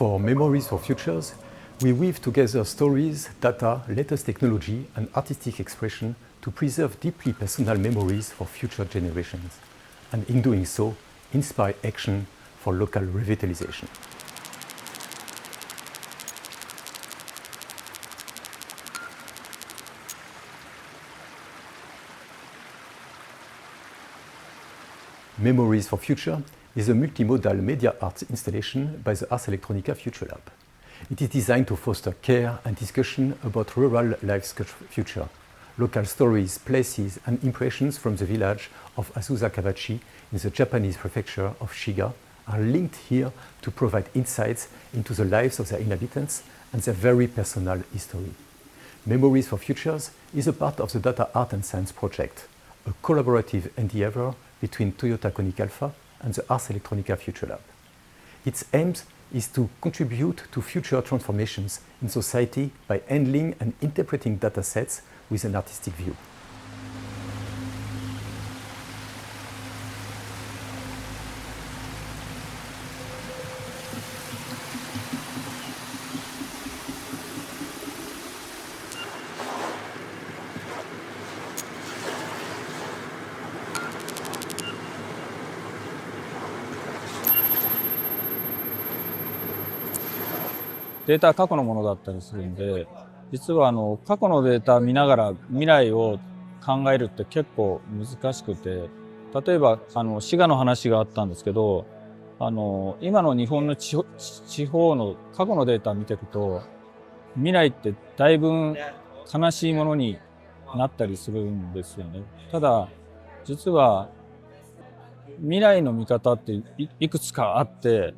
For Memories for Futures, we weave together stories, data, latest technology, and artistic expression to preserve deeply personal memories for future generations, and in doing so, inspire action for local revitalization. Memories for Future is a multimodal media arts installation by the Ars Electronica Futurelab. It is designed to foster care and discussion about rural life's future. Local stories, places, and impressions from the village of Azusakawachi in the Japanese prefecture of Shiga are linked here to provide insights into the lives of their inhabitants and their very personal history. Memories for Futures is a part of the Data Art and Science project, a collaborative endeavour between Toyota Coniq Alpha and the Ars Electronica Futurelab. Its aim is to contribute to future transformations in society by handling and interpreting data sets with an artistic view.データは過去のものだったりするんで、実は過去のデータ見ながら未来を考えるって結構難しくて、例えば滋賀の話があったんですけど、今の日本の地方の過去のデータを見ていくと、未来ってだいぶ悲しいものになったりするんですよね。ただ実は未来の見方っていくつかあって、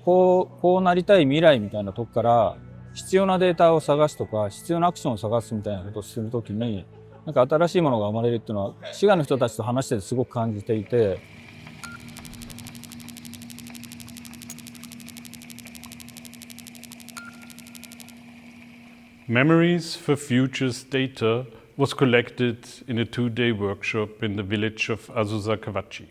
こうなりたい未来みたいなとこから必要なデータを探すとか必要なアクションを探すみたいなことをするときに、なんか新しいものが生まれるっていうのは滋賀の人たちと話しててすごく感じていて。Memories for Futures data was collected in a two-day workshop in the village of Azusakawachi.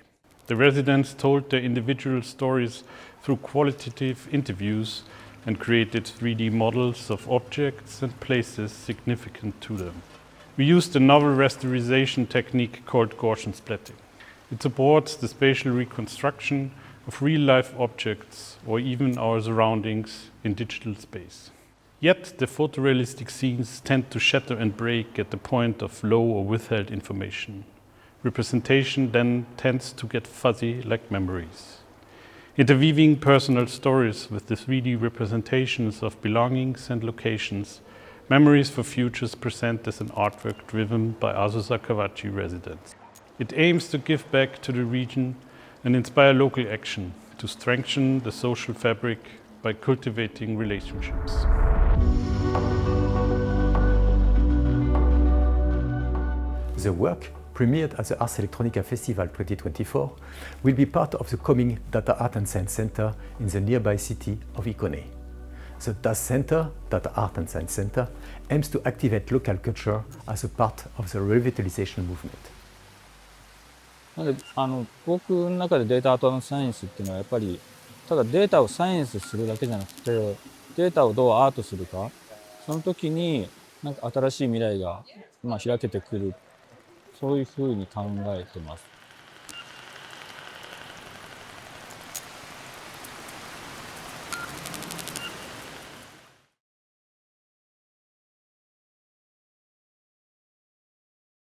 The residents told their individual stories through qualitative interviews and created 3D models of objects and places significant to them. We used a novel rasterization technique called Gaussian Splatting. It supports the spatial reconstruction of real-life objects or even our surroundings in digital space. Yet the photorealistic scenes tend to shatter and break at the point of low or withheld information. Representation then tends to get fuzzy like memories. Interweaving personal stories with the 3D representations of belongings and locations, Memories for Futures present as an artwork driven by Azusakawachi residents. It aims to give back to the region and inspire local action to strengthen the social fabric by cultivating relationships. The work, premiered at the Ars Electronica Festival 2024, will be part of the coming Data Art and Science Center in the nearby city of Ikone. The DAS Center, Data Art and Science Center, aims to activate local culture as a part of the revitalization movement. なので僕の中でデータアートサイエンスっていうのはやっぱりただデータをサイエンスするだけじゃなくてデータをどうアートするかその時になんか新しい未来が開けてくるそういうふうに考えてます。